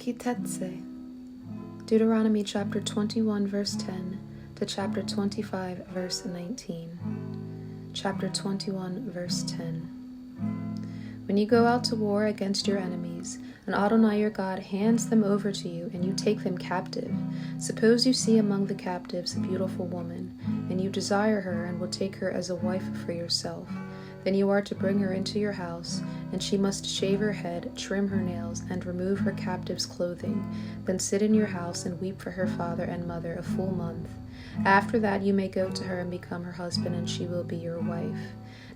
Tetzei. Deuteronomy chapter 21 verse 10 to chapter 25 verse 19. Chapter 21 verse 10. When you go out to war against your enemies, and Adonai your God hands them over to you, and you take them captive, suppose you see among the captives a beautiful woman, and you desire her and will take her as a wife for yourself. Then you are to bring her into your house, and she must shave her head, trim her nails, and remove her captive's clothing. Then sit in your house and weep for her father and mother a full month. After that you may go to her and become her husband, and she will be your wife.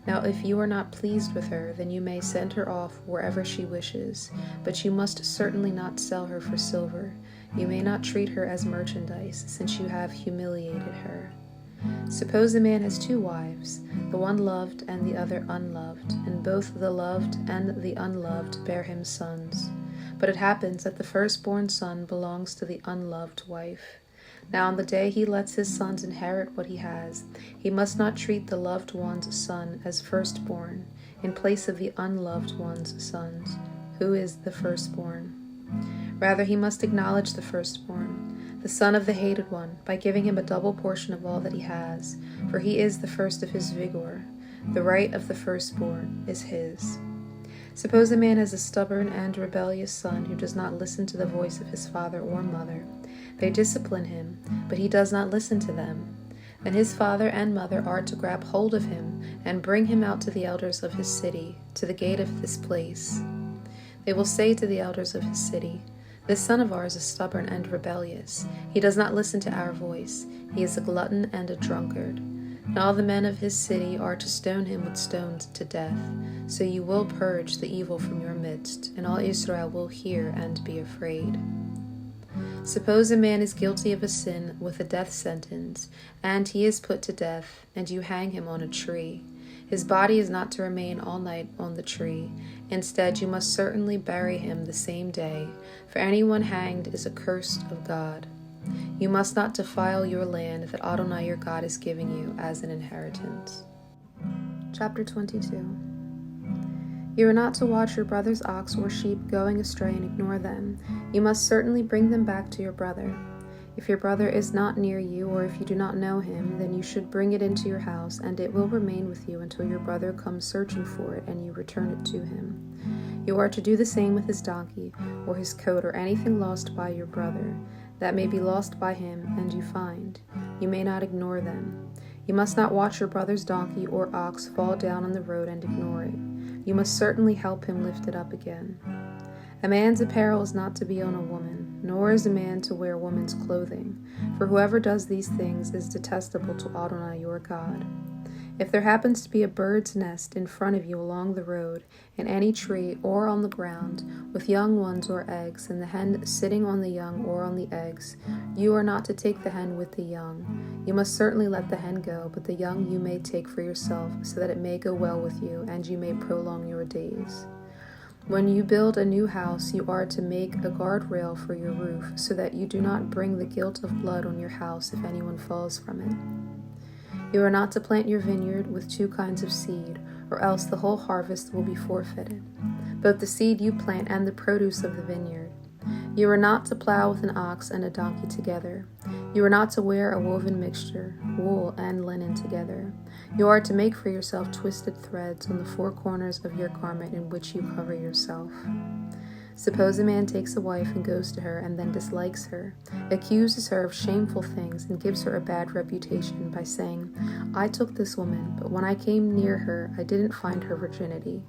Now if you are not pleased with her, then you may send her off wherever she wishes, but you must certainly not sell her for silver. You may not treat her as merchandise, since you have humiliated her. Suppose a man has two wives, the one loved and the other unloved, and both the loved and the unloved bear him sons. But it happens that the firstborn son belongs to the unloved wife. Now on the day he lets his sons inherit what he has, he must not treat the loved one's son as firstborn, in place of the unloved one's sons, who is the firstborn. Rather, he must acknowledge the firstborn, the son of the hated one, by giving him a double portion of all that he has, for he is the first of his vigor. The right of the firstborn is his. Suppose a man has a stubborn and rebellious son who does not listen to the voice of his father or mother. They discipline him, but he does not listen to them. Then his father and mother are to grab hold of him and bring him out to the elders of his city, to the gate of this place. They will say to the elders of his city, "This son of ours is stubborn and rebellious. He does not listen to our voice. He is a glutton and a drunkard." And all the men of his city are to stone him with stones to death. So you will purge the evil from your midst, and all Israel will hear and be afraid. Suppose a man is guilty of a sin with a death sentence, and he is put to death, and you hang him on a tree. His body is not to remain all night on the tree. Instead, you must certainly bury him the same day, for anyone hanged is accursed of God. You must not defile your land that Adonai your God is giving you as an inheritance. Chapter 22. You are not to watch your brother's ox or sheep going astray and ignore them. You must certainly bring them back to your brother. If your brother is not near you, or if you do not know him, then you should bring it into your house, and it will remain with you until your brother comes searching for it and you return it to him. You are to do the same with his donkey, or his coat, or anything lost by your brother, that may be lost by him and you find. You may not ignore them. You must not watch your brother's donkey or ox fall down on the road and ignore it. You must certainly help him lift it up again. A man's apparel is not to be on a woman, nor is a man to wear woman's clothing, for whoever does these things is detestable to Adonai your God. If there happens to be a bird's nest in front of you along the road, in any tree or on the ground, with young ones or eggs, and the hen sitting on the young or on the eggs, you are not to take the hen with the young. You must certainly let the hen go, but the young you may take for yourself, so that it may go well with you, and you may prolong your days. When you build a new house, you are to make a guardrail for your roof, so that you do not bring the guilt of blood on your house if anyone falls from it. You are not to plant your vineyard with two kinds of seed, or else the whole harvest will be forfeited, both the seed you plant and the produce of the vineyard. You are not to plow with an ox and a donkey together. You are not to wear a woven mixture, wool and linen together. You are to make for yourself twisted threads on the four corners of your garment in which you cover yourself. Suppose a man takes a wife and goes to her and then dislikes her, accuses her of shameful things, and gives her a bad reputation by saying, "I took this woman, but when I came near her, I didn't find her virginity."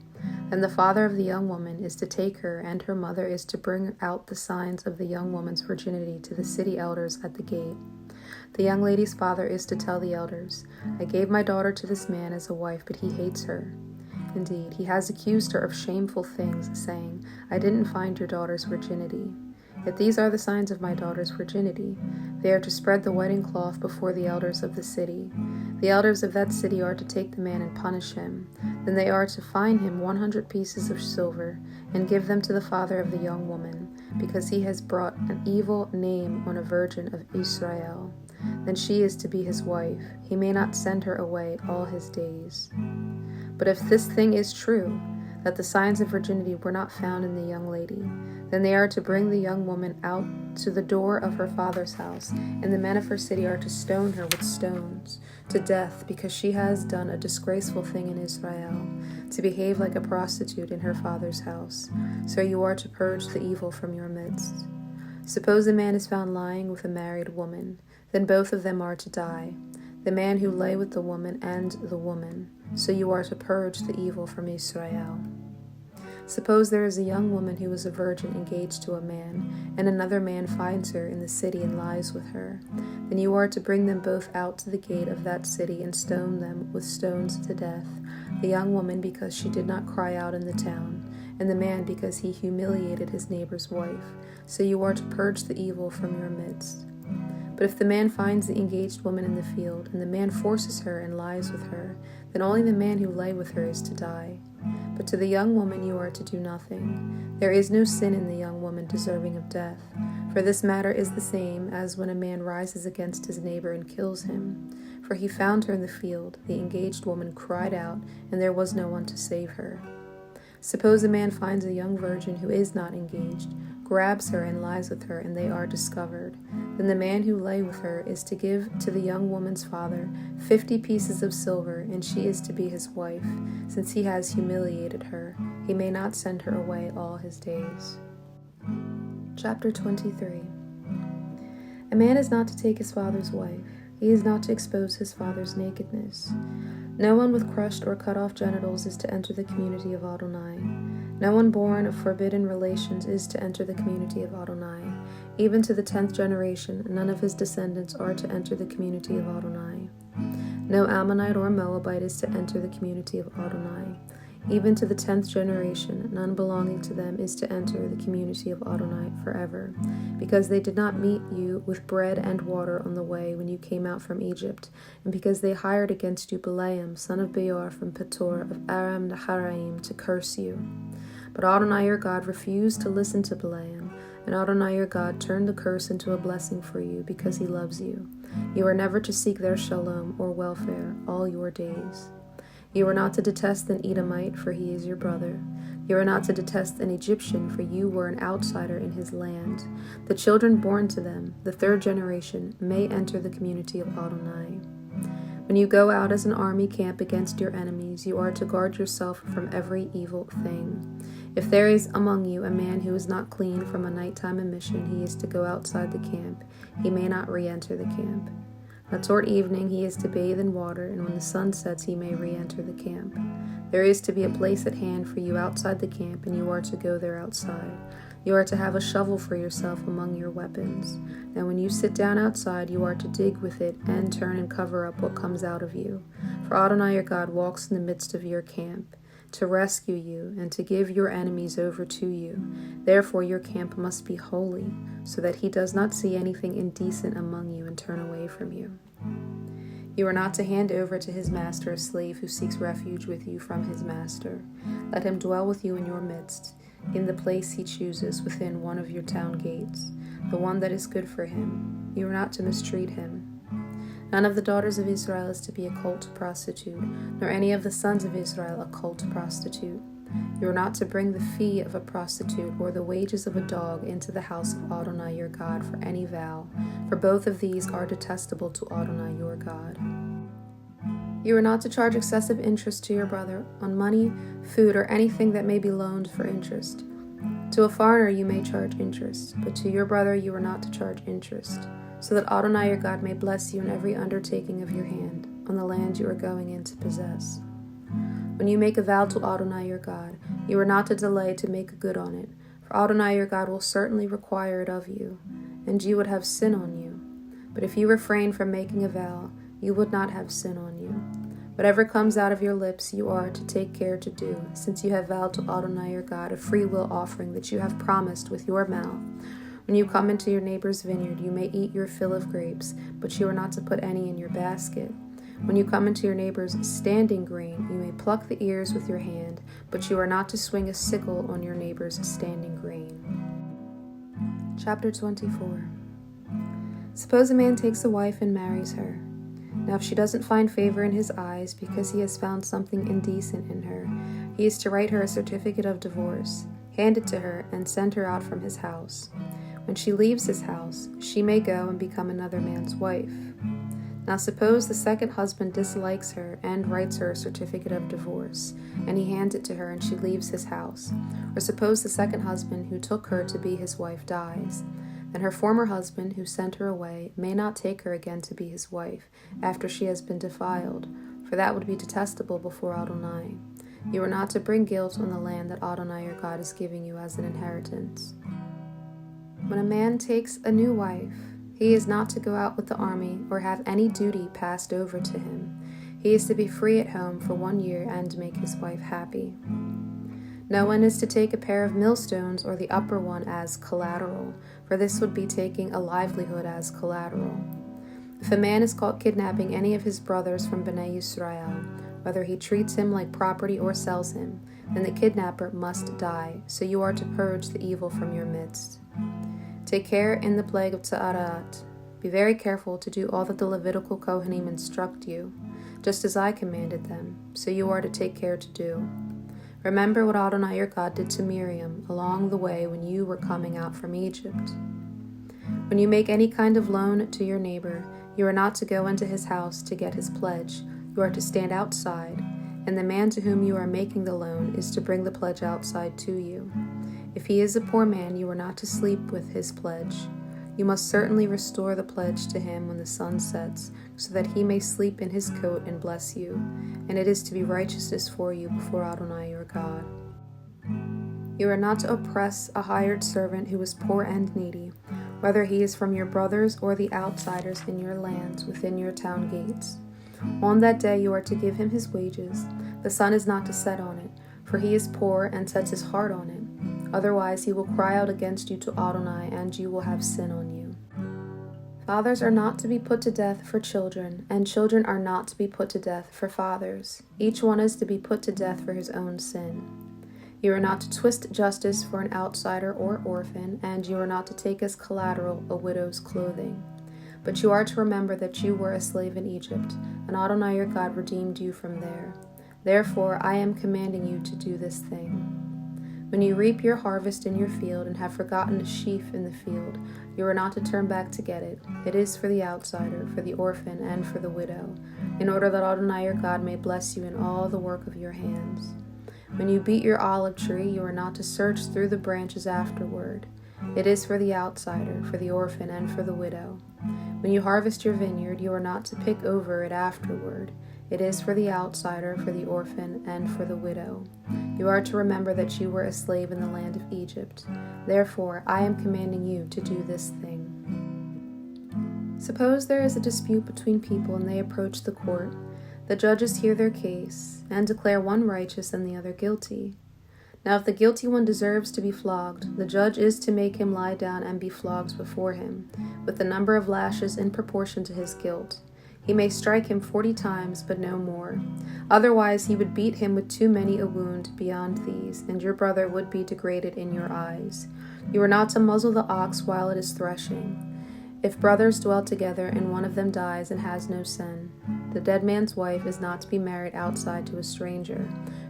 Then the father of the young woman is to take her, and her mother is to bring out the signs of the young woman's virginity to the city elders at the gate. The young lady's father is to tell the elders, "I gave my daughter to this man as a wife, but he hates her. Indeed, he has accused her of shameful things, saying, 'I didn't find your daughter's virginity.' Yet these are the signs of my daughter's virginity. They are to spread the wedding cloth before the elders of the city. The elders of that city are to take the man and punish him. Then they are to fine him 100 pieces of silver, and give them to the father of the young woman, because he has brought an evil name on a virgin of Israel. Then she is to be his wife. He may not send her away all his days. But if this thing is true, that the signs of virginity were not found in the young lady, then they are to bring the young woman out to the door of her father's house, and the men of her city are to stone her with stones to death, because she has done a disgraceful thing in Israel, to behave like a prostitute in her father's house. So you are to purge the evil from your midst. Suppose a man is found lying with a married woman, then both of them are to die, the man who lay with the woman and the woman. So you are to purge the evil from Israel. Suppose there is a young woman who is a virgin engaged to a man, and another man finds her in the city and lies with her. Then you are to bring them both out to the gate of that city and stone them with stones to death, the young woman because she did not cry out in the town, and the man because he humiliated his neighbor's wife. So you are to purge the evil from your midst. But if the man finds the engaged woman in the field, and the man forces her and lies with her, then only the man who lay with her is to die. But to the young woman you are to do nothing. There is no sin in the young woman deserving of death, for this matter is the same as when a man rises against his neighbor and kills him. For he found her in the field, the engaged woman cried out, and there was no one to save her. Suppose a man finds a young virgin who is not engaged, grabs her and lies with her, and they are discovered. Then the man who lay with her is to give to the young woman's father 50 pieces of silver, and she is to be his wife, since he has humiliated her. He may not send her away all his days. Chapter 23. A man is not to take his father's wife. He is not to expose his father's nakedness. No one with crushed or cut off genitals is to enter the community of Adonai. No one born of forbidden relations is to enter the community of Adonai. Even to the 10th generation, none of his descendants are to enter the community of Adonai. No Ammonite or Moabite is to enter the community of Adonai. Even to the 10th generation, none belonging to them is to enter the community of Adonai forever, because they did not meet you with bread and water on the way when you came out from Egypt, and because they hired against you Balaam, son of Beor from Petor of Aram Naharaim, to curse you. But Adonai your God refused to listen to Balaam, and Adonai your God turned the curse into a blessing for you, because he loves you. You are never to seek their shalom or welfare all your days. You are not to detest an Edomite, for he is your brother. You are not to detest an Egyptian, for you were an outsider in his land. The children born to them, the 3rd generation, may enter the community of Adonai. When you go out as an army camp against your enemies, you are to guard yourself from every evil thing. If there is among you a man who is not clean from a nighttime emission, he is to go outside the camp. He may not re-enter the camp. But toward evening he is to bathe in water, and when the sun sets he may re-enter the camp. There is to be a place at hand for you outside the camp, and you are to go there outside. You are to have a shovel for yourself among your weapons. And when you sit down outside, you are to dig with it and turn and cover up what comes out of you. For Adonai your God walks in the midst of your camp, to rescue you and to give your enemies over to you. Therefore your camp must be holy, so that he does not see anything indecent among you and turn away from you. You are not to hand over to his master a slave who seeks refuge with you from his master. Let him dwell with you in your midst, in the place he chooses within one of your town gates, the one that is good for him. You are not to mistreat him. None of the daughters of Israel is to be a cult prostitute, nor any of the sons of Israel a cult prostitute. You are not to bring the fee of a prostitute or the wages of a dog into the house of Adonai your God for any vow, for both of these are detestable to Adonai your God. You are not to charge excessive interest to your brother on money, food, or anything that may be loaned for interest. To a foreigner you may charge interest, but to your brother you are not to charge interest, so that Adonai your God may bless you in every undertaking of your hand, on the land you are going in to possess. When you make a vow to Adonai your God, you are not to delay to make good on it, for Adonai your God will certainly require it of you, and you would have sin on you. But if you refrain from making a vow, you would not have sin on you. Whatever comes out of your lips you are to take care to do, since you have vowed to Adonai your God a free will offering that you have promised with your mouth. When you come into your neighbor's vineyard, you may eat your fill of grapes, but you are not to put any in your basket. When you come into your neighbor's standing grain, you may pluck the ears with your hand, but you are not to swing a sickle on your neighbor's standing grain. Chapter 24. Suppose a man takes a wife and marries her. Now if she doesn't find favor in his eyes because he has found something indecent in her, He is to write her a certificate of divorce, hand it to her, and send her out from his house. When she leaves his house, she may go and become another man's wife. Now suppose the second husband dislikes her and writes her a certificate of divorce, and he hands it to her and she leaves his house. Or suppose the second husband who took her to be his wife dies. Then her former husband who sent her away may not take her again to be his wife after she has been defiled, for that would be detestable before Adonai. You are not to bring guilt on the land that Adonai your God is giving you as an inheritance. When a man takes a new wife, he is not to go out with the army or have any duty passed over to him. He is to be free at home for 1 year and make his wife happy. No one is to take a pair of millstones or the upper one as collateral, for this would be taking a livelihood as collateral. If a man is caught kidnapping any of his brothers from Bnei Yisrael, whether he treats him like property or sells him, then the kidnapper must die, so you are to purge the evil from your midst. Take care in the plague of Tza'arat. Be very careful to do all that the Levitical Kohanim instruct you, just as I commanded them, so you are to take care to do. Remember what Adonai your God did to Miriam along the way when you were coming out from Egypt. When you make any kind of loan to your neighbor, you are not to go into his house to get his pledge. You are to stand outside, and the man to whom you are making the loan is to bring the pledge outside to you. If he is a poor man, you are not to sleep with his pledge. You must certainly restore the pledge to him when the sun sets, so that he may sleep in his coat and bless you, and it is to be righteousness for you before Adonai your God. You are not to oppress a hired servant who is poor and needy, whether he is from your brothers or the outsiders in your lands within your town gates. On that day you are to give him his wages. The sun is not to set on it, for he is poor and sets his heart on it. Otherwise he will cry out against you to Adonai, and you will have sin on you. Fathers are not to be put to death for children, and children are not to be put to death for fathers. Each one is to be put to death for his own sin. You are not to twist justice for an outsider or orphan, and you are not to take as collateral a widow's clothing. But you are to remember that you were a slave in Egypt, and Adonai your God redeemed you from there. Therefore I am commanding you to do this thing. When you reap your harvest in your field and have forgotten a sheaf in the field, you are not to turn back to get it. It is for the outsider, for the orphan, and for the widow, in order that Adonai your God may bless you in all the work of your hands. When you beat your olive tree, you are not to search through the branches afterward. It is for the outsider, for the orphan, and for the widow. When you harvest your vineyard, you are not to pick over it afterward. It is for the outsider, for the orphan, and for the widow. You are to remember that you were a slave in the land of Egypt. Therefore, I am commanding you to do this thing. Suppose there is a dispute between people and they approach the court. The judges hear their case and declare one righteous and the other guilty. Now if the guilty one deserves to be flogged, the judge is to make him lie down and be flogged before him, with the number of lashes in proportion to his guilt. He may strike him 40 times, but no more. Otherwise he would beat him with too many a wound beyond these, and your brother would be degraded in your eyes. You are not to muzzle the ox while it is threshing. If brothers dwell together and one of them dies and has no sin, the dead man's wife is not to be married outside to a stranger.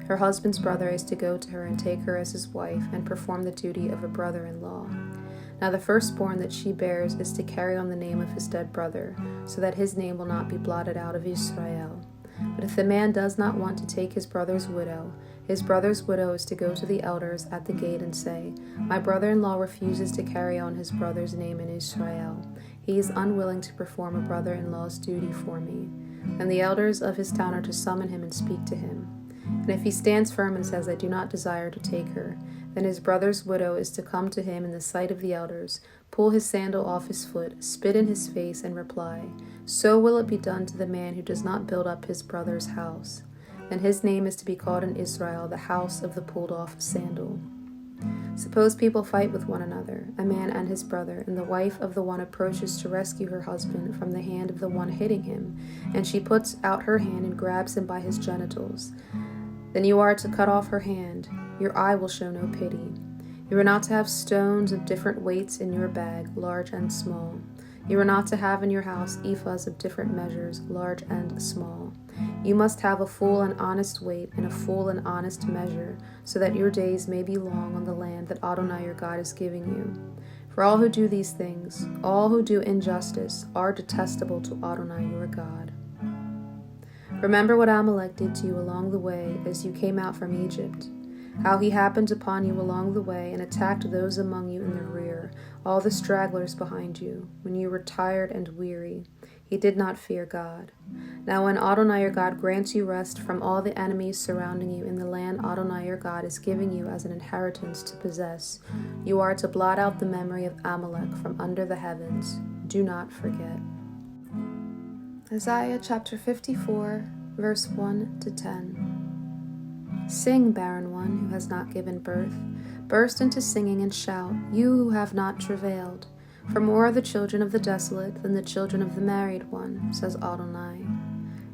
Her husband's brother is to go to her and take her as his wife and perform the duty of a brother-in-law. Now the firstborn that she bears is to carry on the name of his dead brother, so that his name will not be blotted out of Israel. But if the man does not want to take his brother's widow is to go to the elders at the gate and say, "My brother-in-law refuses to carry on his brother's name in Israel. He is unwilling to perform a brother-in-law's duty for me." And the elders of his town are to summon him and speak to him. And if he stands firm and says, "I do not desire to take her," then his brother's widow is to come to him in the sight of the elders, pull his sandal off his foot, spit in his face, and reply, "So will it be done to the man who does not build up his brother's house." Then his name is to be called in Israel the house of the pulled off sandal. Suppose people fight with one another, a man and his brother, and the wife of the one approaches to rescue her husband from the hand of the one hitting him, and she puts out her hand and grabs him by his genitals. Then you are to cut off her hand. Your eye will show no pity. You are not to have stones of different weights in your bag, large and small. You are not to have in your house ephahs of different measures, large and small. You must have a full and honest weight and a full and honest measure, so that your days may be long on the land that Adonai your God is giving you. For all who do these things, all who do injustice, are detestable to Adonai your God. Remember what Amalek did to you along the way as you came out from Egypt, how he happened upon you along the way and attacked those among you in the rear, all the stragglers behind you, when you were tired and weary. He did not fear God. Now when Adonai your God grants you rest from all the enemies surrounding you in the land Adonai your God is giving you as an inheritance to possess, you are to blot out the memory of Amalek from under the heavens. Do not forget. Isaiah chapter 54, verse 1 to 10. Sing, barren one who has not given birth. Burst into singing and shout, you who have not travailed. For more are the children of the desolate than the children of the married one, says Adonai.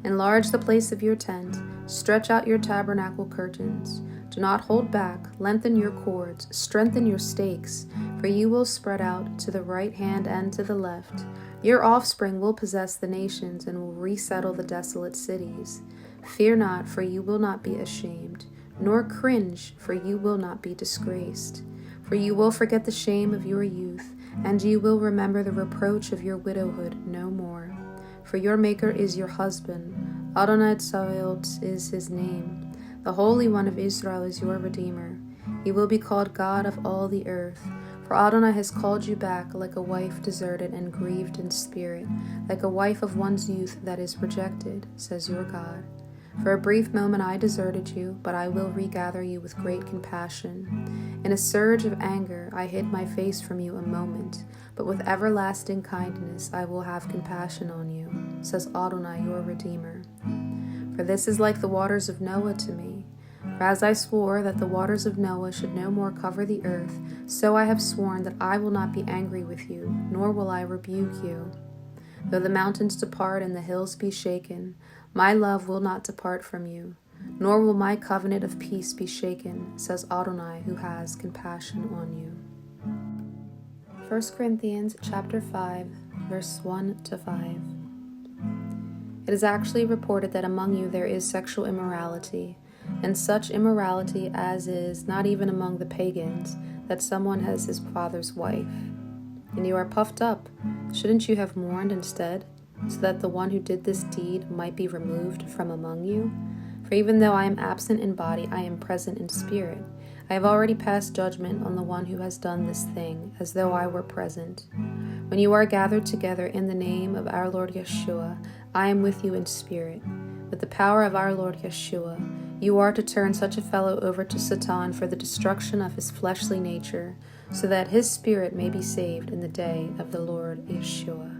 Enlarge the place of your tent, stretch out your tabernacle curtains. Do not hold back, lengthen your cords, strengthen your stakes, for you will spread out to the right hand and to the left. Your offspring will possess the nations and will resettle the desolate cities. Fear not, for you will not be ashamed, nor cringe, for you will not be disgraced. For you will forget the shame of your youth, and you will remember the reproach of your widowhood no more. For your Maker is your husband, Adonai Tsavaot is his name. The Holy One of Israel is your Redeemer. He will be called God of all the earth. For Adonai has called you back like a wife deserted and grieved in spirit, like a wife of one's youth that is rejected, says your God. For a brief moment I deserted you, but I will regather you with great compassion. In a surge of anger I hid my face from you a moment, but with everlasting kindness I will have compassion on you, says Adonai your Redeemer. For this is like the waters of Noah to me. For as I swore that the waters of Noah should no more cover the earth, so I have sworn that I will not be angry with you, nor will I rebuke you. Though the mountains depart and the hills be shaken, my love will not depart from you, nor will my covenant of peace be shaken, says Adonai who has compassion on you. 1 Corinthians chapter 5, verse 1 to 5. It is actually reported that among you there is sexual immorality, and such immorality as is not even among the pagans, that someone has his father's wife. And you are puffed up. Shouldn't you have mourned instead, so that the one who did this deed might be removed from among you? For even though I am absent in body, I am present in spirit. I have already passed judgment on the one who has done this thing, as though I were present. When you are gathered together in the name of our Lord Yeshua, I am with you in spirit. With the power of our Lord Yeshua, you are to turn such a fellow over to Satan for the destruction of his fleshly nature, so that his spirit may be saved in the day of the Lord Yeshua.